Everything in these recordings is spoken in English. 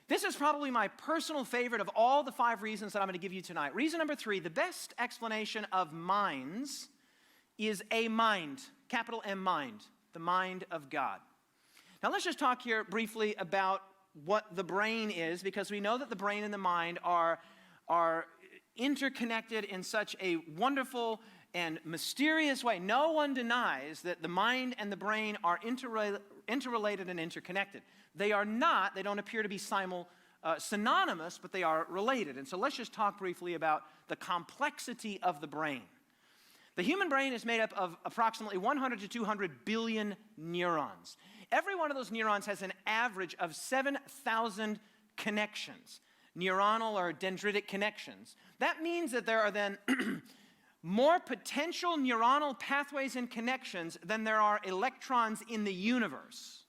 This is probably my personal favorite of all the 5 reasons that I'm going to give you tonight. Reason number 3, the best explanation of minds is a mind, capital M mind, the mind of God. Now let's just talk here briefly about what the brain is, because we know that the brain and the mind are interconnected in such a wonderful and mysterious way. No one denies that the mind and the brain are interrelated and interconnected. They are not, they don't appear to be synonymous, but they are related. And so let's just talk briefly about the complexity of the brain. The human brain is made up of approximately 100 to 200 billion neurons. Every one of those neurons has an average of 7,000 connections, neuronal or dendritic connections. That means that there are then more potential neuronal pathways and connections than there are electrons in the universe.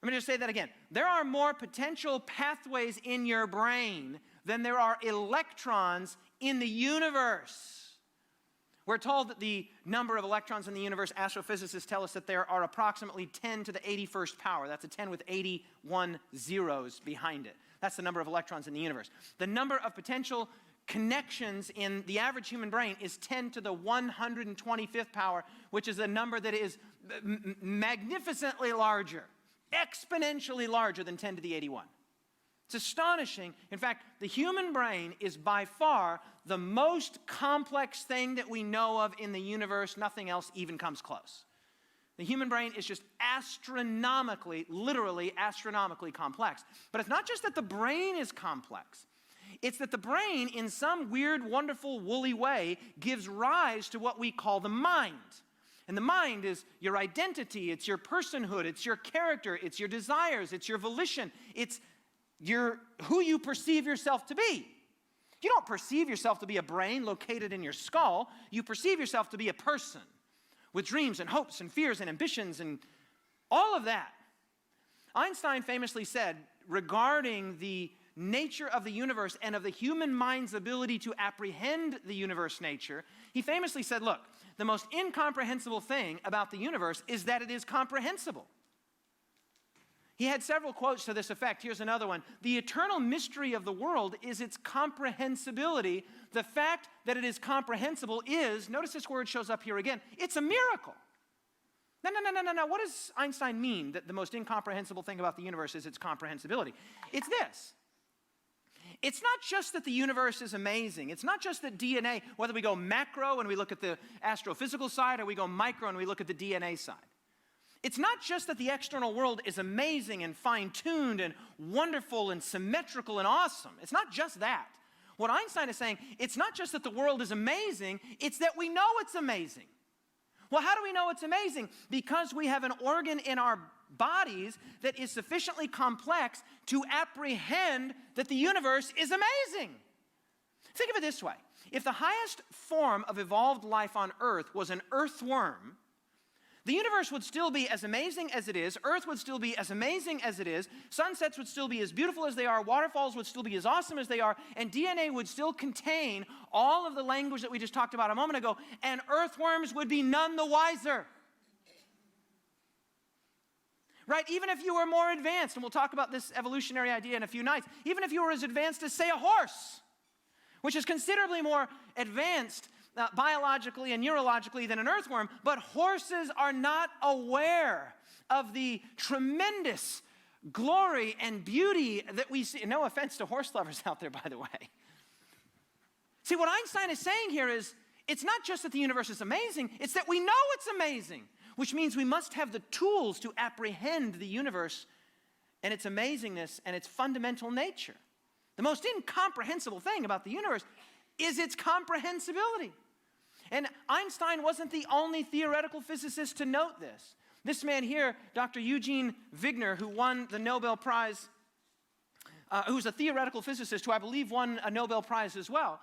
Let me just say that again. There are more potential pathways in your brain than there are electrons in the universe. We're told that the number of electrons in the universe, astrophysicists tell us that there are approximately 10 to the 81st power. That's a 10 with 81 zeros behind it. That's the number of electrons in the universe. The number of potential connections in the average human brain is 10 to the 125th power, which is a number that is magnificently larger, exponentially larger than 10 to the 81. It's astonishing. In fact, the human brain is by far the most complex thing that we know of in the universe. Nothing else even comes close. The human brain is just astronomically, literally astronomically complex. But it's not just that the brain is complex. It's that the brain, in some weird, wonderful, woolly way, gives rise to what we call the mind. And the mind is your identity, it's your personhood, it's your character, it's your desires, it's your volition, it's who you perceive yourself to be. You don't perceive yourself to be a brain located in your skull. You perceive yourself to be a person with dreams and hopes and fears and ambitions and all of that. Einstein famously said regarding the nature of the universe and of the human mind's ability to apprehend the universe nature, he famously said, look, the most incomprehensible thing about the universe is that it is comprehensible. He had several quotes to this effect. Here's another one. The eternal mystery of the world is its comprehensibility. The fact that it is comprehensible is, notice this word shows up here again, it's a miracle. No. What does Einstein mean that the most incomprehensible thing about the universe is its comprehensibility? It's this. It's not just that the universe is amazing. It's not just that DNA, whether we go macro and we look at the astrophysical side or we go micro and we look at the DNA side. It's not just that the external world is amazing and fine-tuned and wonderful and symmetrical and awesome. It's not just that. What Einstein is saying, it's not just that the world is amazing, it's that we know it's amazing. Well, how do we know it's amazing? Because we have an organ in our bodies that is sufficiently complex to apprehend that the universe is amazing. Think of it this way. If the highest form of evolved life on Earth was an earthworm, the universe would still be as amazing as it is, Earth would still be as amazing as it is, sunsets would still be as beautiful as they are, waterfalls would still be as awesome as they are, and DNA would still contain all of the language that we just talked about a moment ago, and earthworms would be none the wiser. Right? Even if you were more advanced, and we'll talk about this evolutionary idea in a few nights, even if you were as advanced as, say, a horse, which is considerably more advanced biologically and neurologically than an earthworm, but horses are not aware of the tremendous glory and beauty that we see. No offense to horse lovers out there, by the way. See, what Einstein is saying here is, it's not just that the universe is amazing, it's that we know it's amazing, which means we must have the tools to apprehend the universe and its amazingness and its fundamental nature. The most incomprehensible thing about the universe is its comprehensibility. And Einstein wasn't the only theoretical physicist to note this. This man here, Dr. Eugene Wigner, who won the Nobel Prize, who's a theoretical physicist who I believe won a Nobel Prize as well.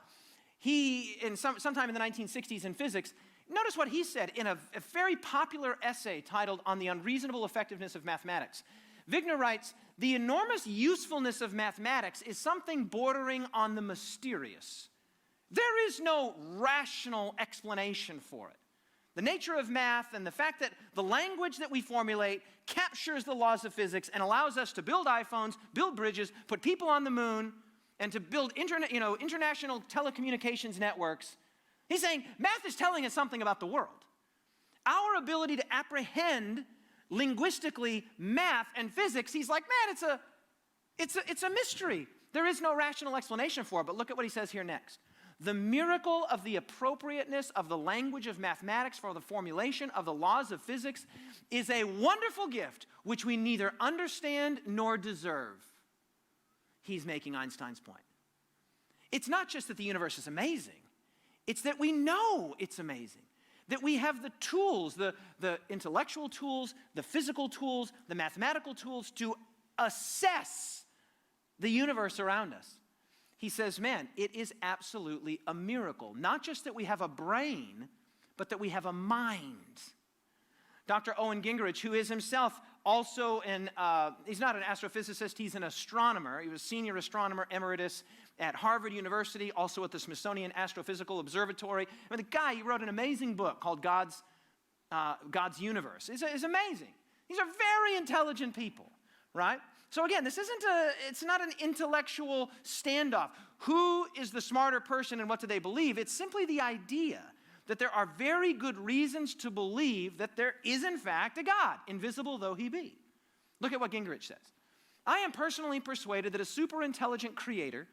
He, sometime in the 1960s in physics, notice what he said in a very popular essay titled On the Unreasonable Effectiveness of Mathematics. Wigner writes, the enormous usefulness of mathematics is something bordering on the mysterious. There is no rational explanation for it. The nature of math and the fact that the language that we formulate captures the laws of physics and allows us to build iPhones, build bridges, put people on the moon, and to build international telecommunications networks. He's saying math is telling us something about the world. Our ability to apprehend linguistically math and physics, he's like, man, it's a mystery. There is no rational explanation for it, but look at what he says here next. The miracle of the appropriateness of the language of mathematics for the formulation of the laws of physics is a wonderful gift which we neither understand nor deserve. He's making Einstein's point. It's not just that the universe is amazing. It's that we know it's amazing. That we have the tools, the intellectual tools, the physical tools, the mathematical tools to assess the universe around us. He says, man, it is absolutely a miracle. Not just that we have a brain, but that we have a mind. Dr. Owen Gingerich, who is himself also he's not an astrophysicist, he's an astronomer. He was senior astronomer emeritus at Harvard University, also at the Smithsonian Astrophysical Observatory. I mean, the guy, he wrote an amazing book called God's Universe. It's amazing. These are very intelligent people, right? So again, it's not an intellectual standoff. Who is the smarter person and what do they believe? It's simply the idea that there are very good reasons to believe that there is in fact a God, invisible though he be. Look at what Gingerich says. I am personally persuaded that a super intelligent creator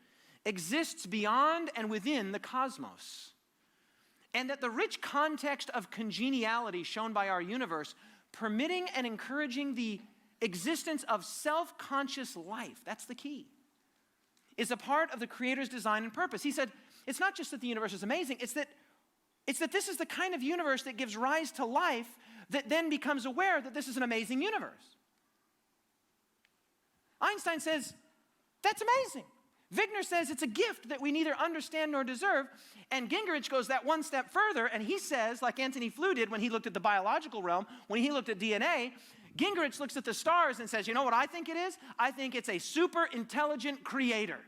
exists beyond and within the cosmos, and that the rich context of congeniality shown by our universe, permitting and encouraging the existence of self-conscious life, that's the key, is a part of the Creator's design and purpose. He said, it's not just that the universe is amazing, it's that this is the kind of universe that gives rise to life that then becomes aware that this is an amazing universe. Einstein says, that's amazing. Wigner says it's a gift that we neither understand nor deserve. And Gingerich goes that one step further, and he says, like Antony Flew did when he looked at the biological realm, when he looked at DNA, Gingerich looks at the stars and says, you know what I think it is? I think it's a super intelligent creator.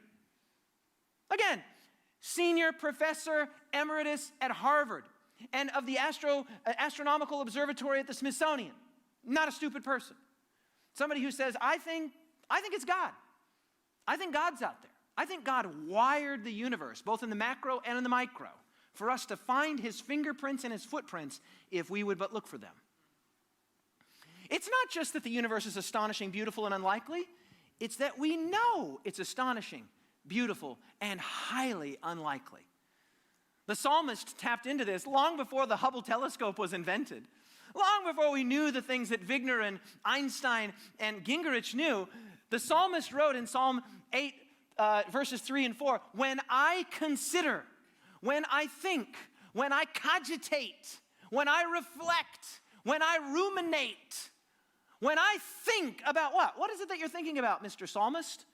Again, senior professor emeritus at Harvard and of the astronomical observatory at the Smithsonian. Not a stupid person. Somebody who says, I think it's God. I think God's out there. I think God wired the universe, both in the macro and in the micro, for us to find his fingerprints and his footprints if we would but look for them. It's not just that the universe is astonishing, beautiful, and unlikely. It's that we know it's astonishing, beautiful, and highly unlikely. The psalmist tapped into this long before the Hubble telescope was invented. Long before we knew the things that Wigner and Einstein and Gingerich knew, the psalmist wrote in Psalm 8, verses 3 and 4, when I consider, when I think, when I cogitate, when I reflect, when I ruminate, when I think about what? What is it that you're thinking about, Mr. Psalmist?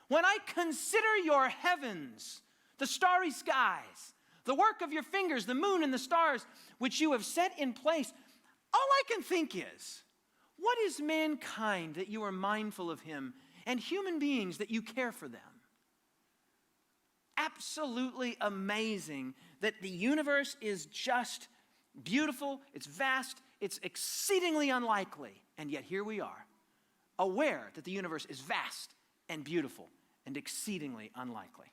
When I consider your heavens, the starry skies, the work of your fingers, the moon and the stars, which you have set in place, all I can think is, what is mankind that you are mindful of him, and human beings that you care for them? Absolutely amazing that the universe is just beautiful, it's vast, it's exceedingly unlikely, and yet here we are, aware that the universe is vast and beautiful and exceedingly unlikely.